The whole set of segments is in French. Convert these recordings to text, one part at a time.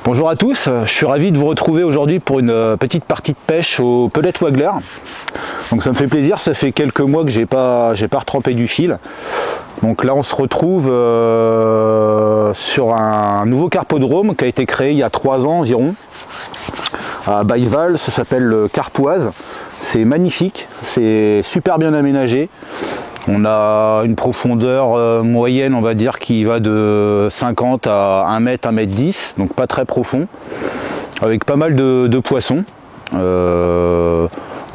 Bonjour à tous, je suis ravi de vous retrouver aujourd'hui pour une petite partie de pêche au pellet waggler. Donc ça me fait plaisir, ça fait quelques mois que j'ai pas retrempé du fil. Donc là on se retrouve sur un nouveau carpodrome qui a été créé il y a 3 ans environ à Bailleval. Ça s'appelle le Carpoise. C'est magnifique, c'est super bien aménagé. On a une profondeur moyenne, on va dire, qui va de 50 à 1 mètre, 1 mètre 10, donc pas très profond, avec pas mal de poissons. Au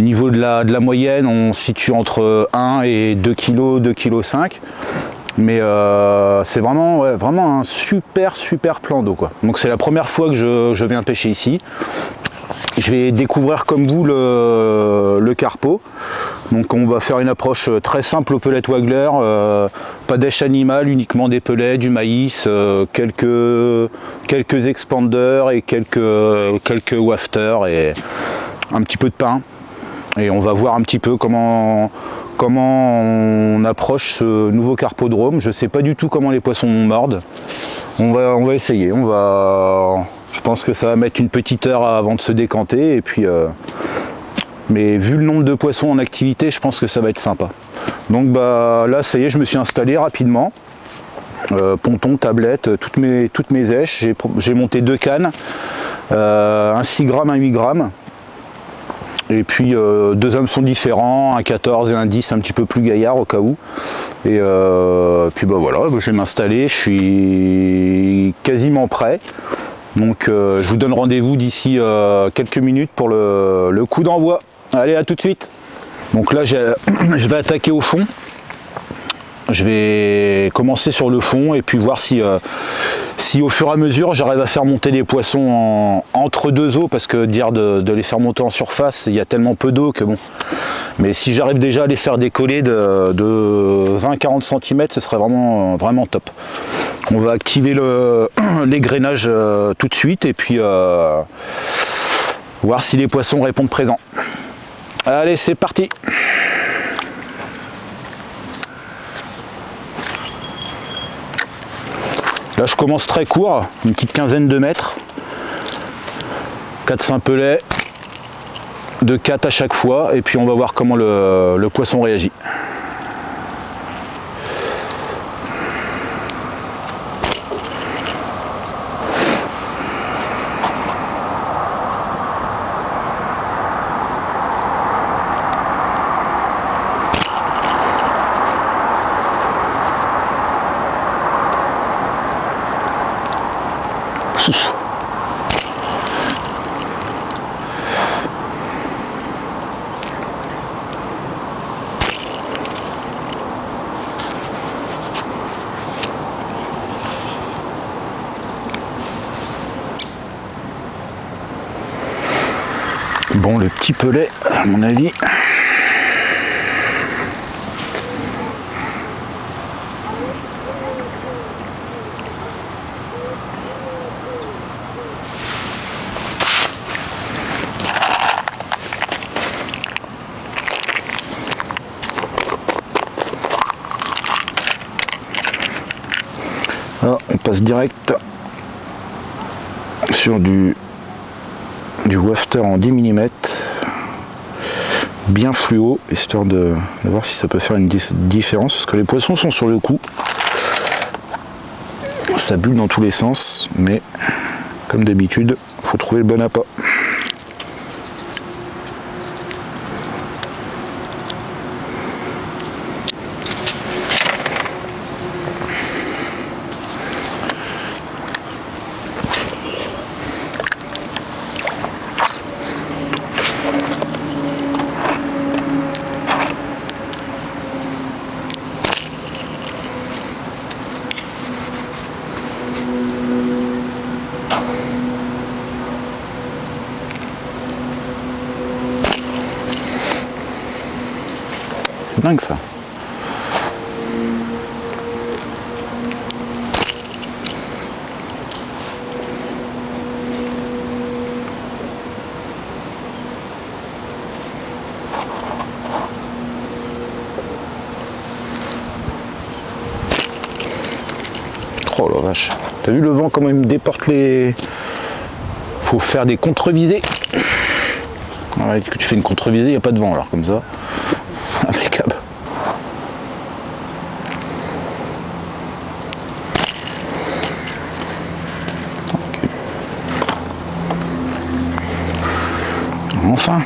niveau de la moyenne, on se situe entre 1 et 2 kg, 2 kg 5. Mais c'est vraiment, vraiment un super plan d'eau, quoi. Donc c'est la première fois que je viens pêcher ici. Je vais découvrir comme vous le carpo. Donc on va faire une approche très simple au pellet waggler, pas d'èche animale, uniquement des pellets, du maïs, quelques expanders et quelques wafters et un petit peu de pain. Et on va voir un petit peu comment on approche ce nouveau carpodrome. Je sais pas du tout comment les poissons mordent. On va essayer. Je pense que ça va mettre une petite heure avant de se décanter et puis mais vu le nombre de poissons en activité, je pense que ça va être sympa. Donc bah là ça y est, je me suis installé rapidement. Ponton, tablette, toutes mes èches. J'ai monté 2 cannes, un 6 grammes, un 8 grammes. Et puis 2 hameçons différents, un 14 et un 10 un petit peu plus gaillard au cas où. Et puis bah voilà, je vais m'installer, je suis quasiment prêt. Donc je vous donne rendez-vous d'ici quelques minutes pour le coup d'envoi. Allez, à tout de suite. Donc là je vais attaquer au fond. Je vais commencer sur le fond et puis voir si au fur et à mesure j'arrive à faire monter les poissons entre deux eaux, parce que dire de les faire monter en surface, il y a tellement peu d'eau que bon. Mais si j'arrive déjà à les faire décoller de 20-40 cm, ce serait vraiment top. On va activer l'égrainage tout de suite et puis voir si les poissons répondent présents. Allez, c'est parti. Là je commence très court, une petite quinzaine de mètres, 4-5 pellets, de 4 à chaque fois, et puis on va voir comment le poisson réagit. Bon, le petit pelet, à mon avis. Alors, on passe direct sur du wafter en 10 mm, bien fluo, histoire de voir si ça peut faire une différence, parce que les poissons sont sur le coup, ça bulle dans tous les sens, mais comme d'habitude, il faut trouver le bon appât. C'est dingue ça. Oh la vache. T'as vu le vent comment il me déporte les faut faire des contre-visées. Ouais, que tu fais une contre-visée, il n'y a pas de vent alors comme ça. Impeccable. Okay. Enfin.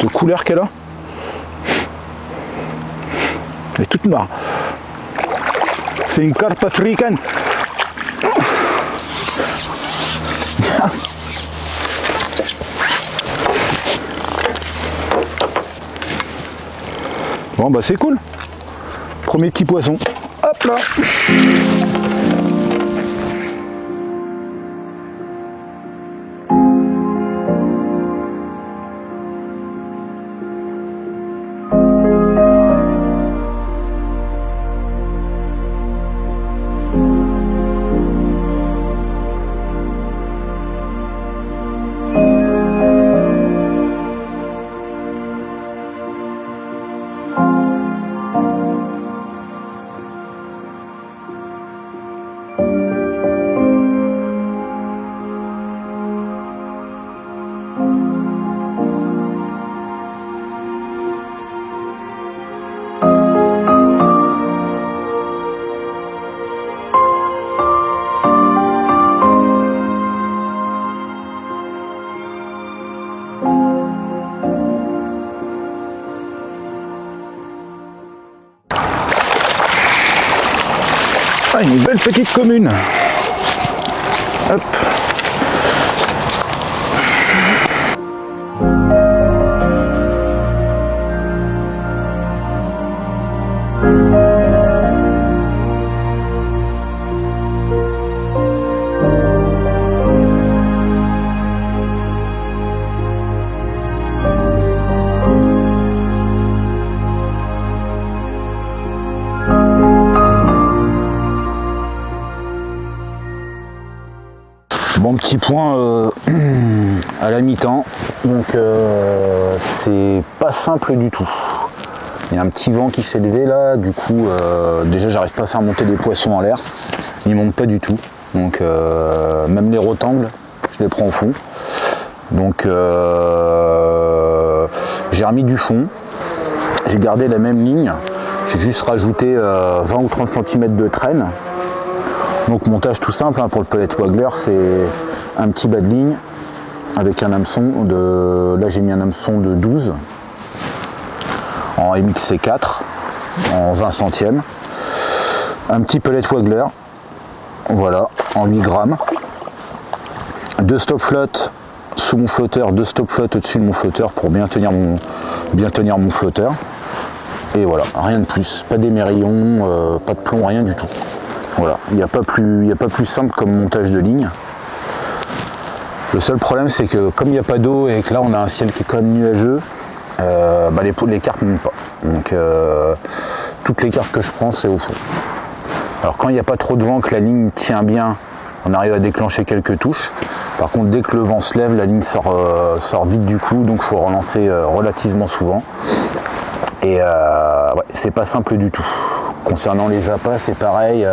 De couleur qu'elle a, elle est toute noire. C'est une carpe africaine. Bon bah c'est cool. Premier petit poisson. Hop là. Ah, une belle petite commune. Hop. Bon, petit point à la mi-temps, donc c'est pas simple du tout. Il y a un petit vent qui s'est levé là, du coup déjà j'arrive pas à faire monter des poissons en l'air, ils montent pas du tout, donc même les rotangles, je les prends au fond. Donc j'ai remis du fond, j'ai gardé la même ligne, j'ai juste rajouté 20 ou 30 cm de traîne. Donc montage tout simple hein, pour le pellet waggler, c'est un petit bas de ligne avec un hameçon de, là j'ai mis un hameçon de 12 en MXC4 en 20 centièmes, un petit pellet waggler, voilà, en 8 grammes, 2 stop flottes sous mon flotteur, 2 stop flottes au-dessus de mon flotteur pour bien tenir mon flotteur, et voilà, rien de plus, pas d'émerillon, pas de plomb, rien du tout. Voilà, il n'y a pas plus simple comme montage de ligne. Le seul problème c'est que comme il n'y a pas d'eau et que là on a un ciel qui est quand même nuageux, les carpes ne montent pas. Donc toutes les carpes que je prends c'est au fond. Alors quand il n'y a pas trop de vent, que la ligne tient bien, on arrive à déclencher quelques touches. Par contre dès que le vent se lève, la ligne sort vite du coup, donc il faut relancer relativement souvent. Et ouais, c'est pas simple du tout. Concernant les appâts, c'est pareil,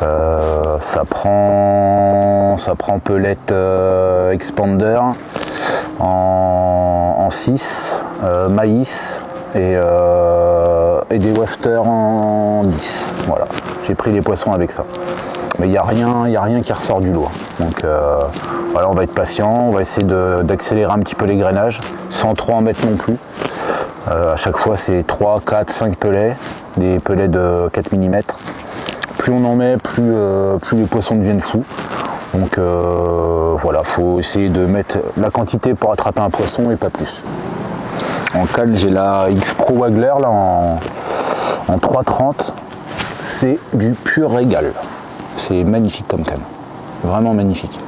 ça prend pellet expander en 6, maïs et des wafters en 10. Voilà, j'ai pris les poissons avec ça. Mais il n'y a rien qui ressort du lot. Donc voilà, on va être patient, on va essayer d'accélérer un petit peu les grainages, sans trop en mettre non plus. À chaque fois c'est 3, 4, 5 pellets, des pellets de 4 mm. Plus on en met, plus les poissons deviennent fous. Donc voilà, faut essayer de mettre la quantité pour attraper un poisson et pas plus. En canne, j'ai la X Pro Waggler là en 3,30. C'est du pur régal. C'est magnifique comme canne. Vraiment magnifique.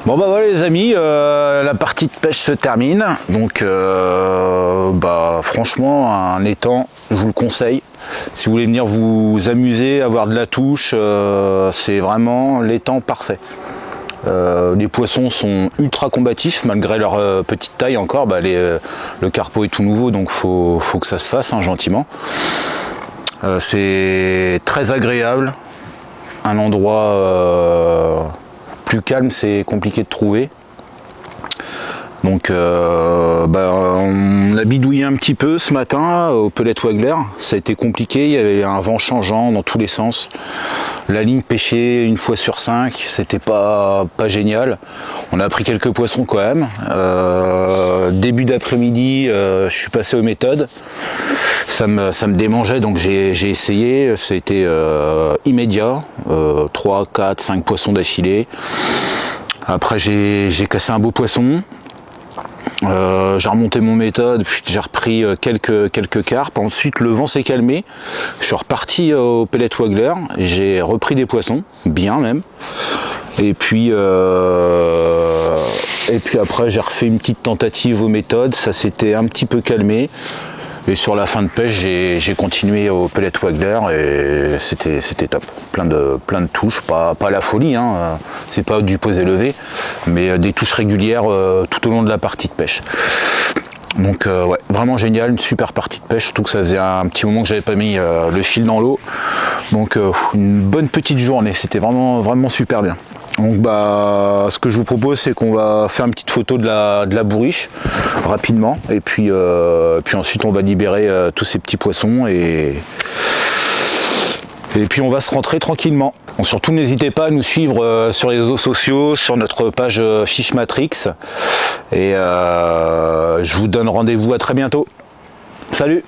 Bon bah voilà les amis, la partie de pêche se termine, donc franchement un étang, je vous le conseille. Si vous voulez venir vous amuser, avoir de la touche, c'est vraiment l'étang parfait. Les poissons sont ultra combatifs malgré leur petite taille encore, le carpo est tout nouveau donc faut que ça se fasse gentiment. C'est très agréable, un endroit plus calme, c'est compliqué de trouver. Donc on a bidouillé un petit peu ce matin au Pellet Waggler, ça a été compliqué, il y avait un vent changeant dans tous les sens. La ligne pêchée une fois sur 5, c'était pas génial. On a pris quelques poissons quand même. Début d'après-midi, je suis passé aux méthodes. Ça me démangeait donc j'ai essayé, c'était immédiat, 3, 4, 5 poissons d'affilée. Après j'ai cassé un beau poisson. J'ai remonté mon méthode, puis j'ai repris quelques carpes. Ensuite le vent s'est calmé, je suis reparti au Pellet Waggler, j'ai repris des poissons, bien même. Et puis après j'ai refait une petite tentative aux méthodes, ça s'était un petit peu calmé. Et sur la fin de pêche, j'ai continué au Pellet Waggler et c'était top. Plein de touches, pas la folie, c'est pas du posé levé, mais des touches régulières tout au long de la partie de pêche. Donc ouais, vraiment génial, une super partie de pêche, surtout que ça faisait un petit moment que j'avais pas mis le fil dans l'eau. Donc une bonne petite journée, c'était vraiment super bien. Donc ce que je vous propose, c'est qu'on va faire une petite photo de la bourriche rapidement et puis ensuite on va libérer tous ces petits poissons et puis on va se rentrer tranquillement. Bon, surtout n'hésitez pas à nous suivre sur les réseaux sociaux, sur notre page Fish Matrix et je vous donne rendez-vous à très bientôt. Salut!